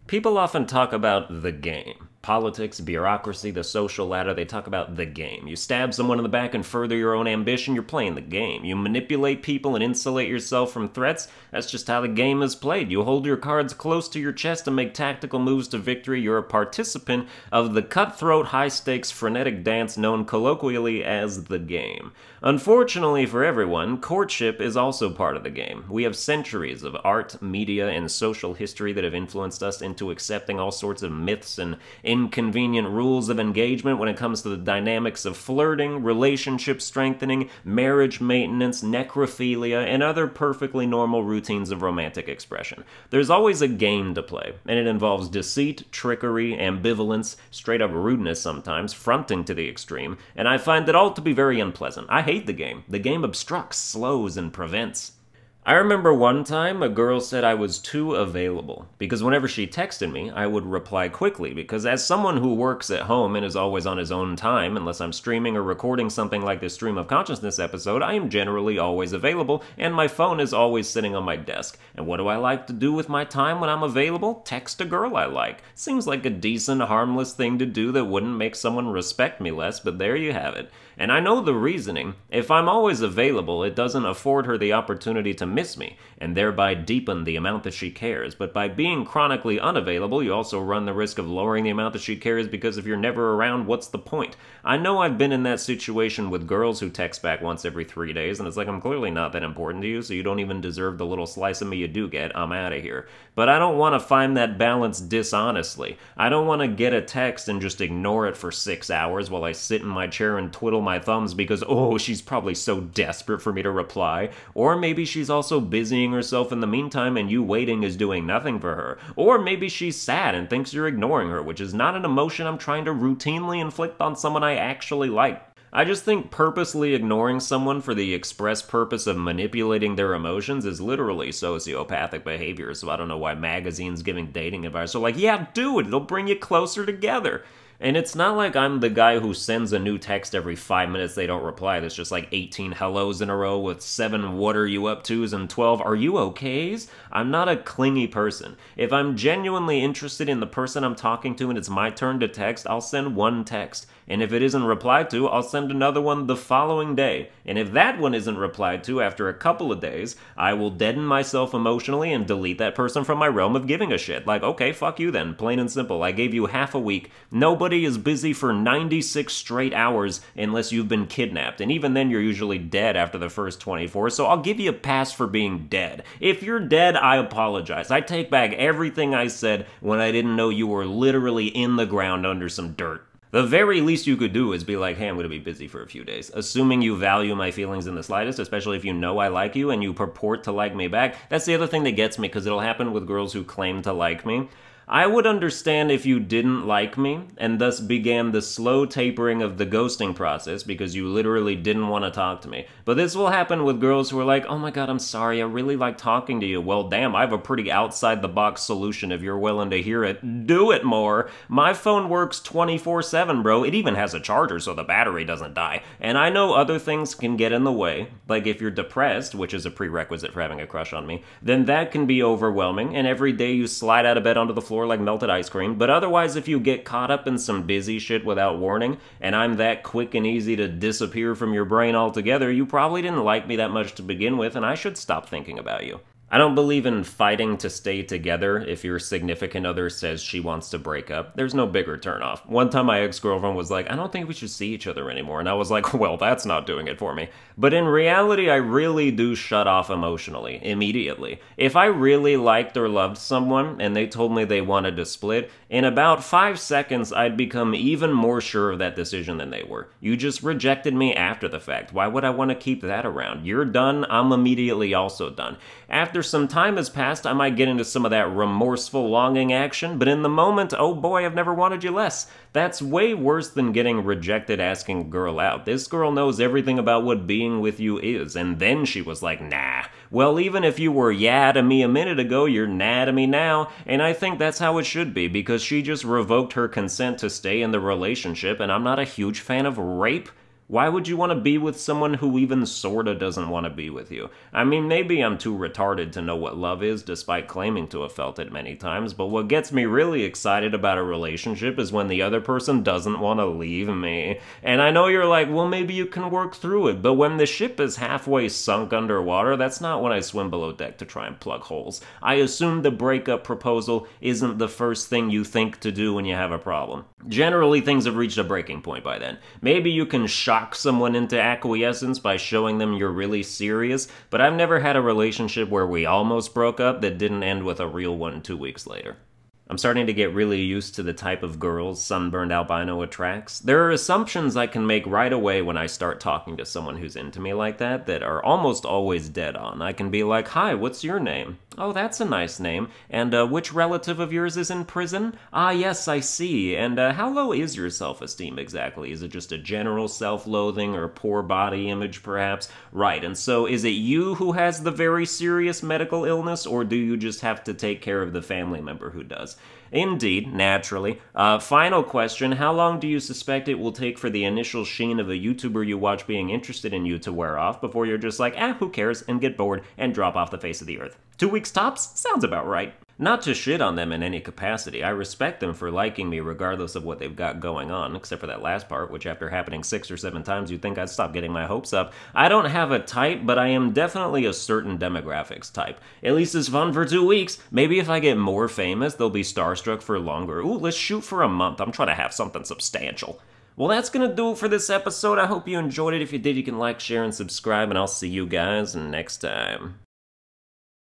People often talk about the game. Politics, bureaucracy, the social ladder, they talk about the game. You stab someone in the back and further your own ambition, you're playing the game. You manipulate people and insulate yourself from threats, that's just how the game is played. You hold your cards close to your chest and make tactical moves to victory. You're a participant of the cutthroat, high-stakes, frenetic dance known colloquially as the game. Unfortunately for everyone, courtship is also part of the game. We have centuries of art, media, and social history that have influenced us into accepting all sorts of myths and inconvenient rules of engagement when it comes to the dynamics of flirting, relationship strengthening, marriage maintenance, necrophilia, and other perfectly normal routines of romantic expression. There's always a game to play, and it involves deceit, trickery, ambivalence, straight up rudeness sometimes, fronting to the extreme, and I find it all to be very unpleasant. I hate the game. The game obstructs, slows, and prevents. I remember one time a girl said I was too available, because whenever she texted me, I would reply quickly, because as someone who works at home and is always on his own time, unless I'm streaming or recording something like this Stream of Consciousness episode, I am generally always available, and my phone is always sitting on my desk. And what do I like to do with my time when I'm available? Text a girl I like. Seems like a decent, harmless thing to do that wouldn't make someone respect me less, but there you have it. And I know the reasoning. If I'm always available, it doesn't afford her the opportunity to miss me, and thereby deepen the amount that she cares. But by being chronically unavailable, you also run the risk of lowering the amount that she cares, because if you're never around, what's the point? I know I've been in that situation with girls who text back once every 3 days, and it's like, I'm clearly not that important to you, so you don't even deserve the little slice of me you do get. I'm out of here. But I don't want to find that balance dishonestly. I don't want to get a text and just ignore it for 6 hours while I sit in my chair and twiddle my thumbs because, oh, she's probably so desperate for me to reply. Or maybe she's also busying herself in the meantime and you waiting is doing nothing for her. Or maybe she's sad and thinks you're ignoring her, which is not an emotion I'm trying to routinely inflict on someone I actually like. I just think purposely ignoring someone for the express purpose of manipulating their emotions is literally sociopathic behavior, so I don't know why magazines giving dating advice are like, yeah, do it, it'll bring you closer together. And it's not like I'm the guy who sends a new text every 5 minutes they don't reply. That's just like 18 hellos in a row with 7 what are you up to's and 12 are you okays? I'm not a clingy person. If I'm genuinely interested in the person I'm talking to and it's my turn to text, I'll send one text. And if it isn't replied to, I'll send another one the following day. And if that one isn't replied to after a couple of days, I will deaden myself emotionally and delete that person from my realm of giving a shit. Like, okay, fuck you then, plain and simple. I gave you half a week. Nobody is busy for 96 straight hours unless you've been kidnapped. And even then, you're usually dead after the first 24, so I'll give you a pass for being dead. If you're dead, I apologize. I take back everything I said when I didn't know you were literally in the ground under some dirt. The very least you could do is be like, hey, I'm going to be busy for a few days. Assuming you value my feelings in the slightest, especially if you know I like you and you purport to like me back. That's the other thing that gets me, because it'll happen with girls who claim to like me. I would understand if you didn't like me, and thus began the slow tapering of the ghosting process because you literally didn't want to talk to me. But this will happen with girls who are like, oh my god, I'm sorry, I really like talking to you. Well, damn, I have a pretty outside-the-box solution if you're willing to hear it. Do it more! My phone works 24/7, bro. It even has a charger so the battery doesn't die. And I know other things can get in the way, like if you're depressed, which is a prerequisite for having a crush on me, then that can be overwhelming, and every day you slide out of bed onto the floor like melted ice cream. But otherwise, if you get caught up in some busy shit without warning, and I'm that quick and easy to disappear from your brain altogether, you probably didn't like me that much to begin with, and I should stop thinking about you. I don't believe in fighting to stay together if your significant other says she wants to break up. There's no bigger turnoff. One time my ex-girlfriend was like, I don't think we should see each other anymore, and I was like, well, that's not doing it for me. But in reality, I really do shut off emotionally, immediately. If I really liked or loved someone, and they told me they wanted to split, in about 5 seconds, I'd become even more sure of that decision than they were. You just rejected me after the fact. Why would I want to keep that around? You're done, I'm immediately also done. After some time has passed, I might get into some of that remorseful longing action, but in the moment, oh boy, I've never wanted you less. That's way worse than getting rejected asking a girl out. This girl knows everything about what being with you is, and then she was like, nah. Well, even if you were yeah to me a minute ago, you're nah to me now, and I think that's how it should be, because she just revoked her consent to stay in the relationship, and I'm not a huge fan of rape. Why would you want to be with someone who even sorta doesn't want to be with you? I mean, maybe I'm too retarded to know what love is, despite claiming to have felt it many times, but what gets me really excited about a relationship is when the other person doesn't want to leave me. And I know you're like, well, maybe you can work through it, but when the ship is halfway sunk underwater, that's not when I swim below deck to try and plug holes. I assume the breakup proposal isn't the first thing you think to do when you have a problem. Generally, things have reached a breaking point by then. Maybe you can shock someone into acquiescence by showing them you're really serious, but I've never had a relationship where we almost broke up that didn't end with a real one 2 weeks later. I'm starting to get really used to the type of girls Sunburned Albino attracts. There are assumptions I can make right away when I start talking to someone who's into me like that are almost always dead on. I can be like, hi, what's your name? Oh, that's a nice name. And which relative of yours is in prison? Ah, yes, I see. And how low is your self-esteem exactly? Is it just a general self-loathing or poor body image, perhaps? Right, and so is it you who has the very serious medical illness, or do you just have to take care of the family member who does? Indeed, naturally. Final question, how long do you suspect it will take for the initial sheen of a YouTuber you watch being interested in you to wear off before you're just like, who cares, and get bored and drop off the face of the earth? 2 weeks tops? Sounds about right. Not to shit on them in any capacity, I respect them for liking me regardless of what they've got going on, except for that last part, which after happening 6 or 7 times you'd think I'd stop getting my hopes up. I don't have a type, but I am definitely a certain demographics type. At least it's fun for 2 weeks. Maybe if I get more famous, they'll be starstruck for longer. Ooh, let's shoot for a month. I'm trying to have something substantial. Well, that's gonna do it for this episode. I hope you enjoyed it. If you did, you can like, share, and subscribe, and I'll see you guys next time.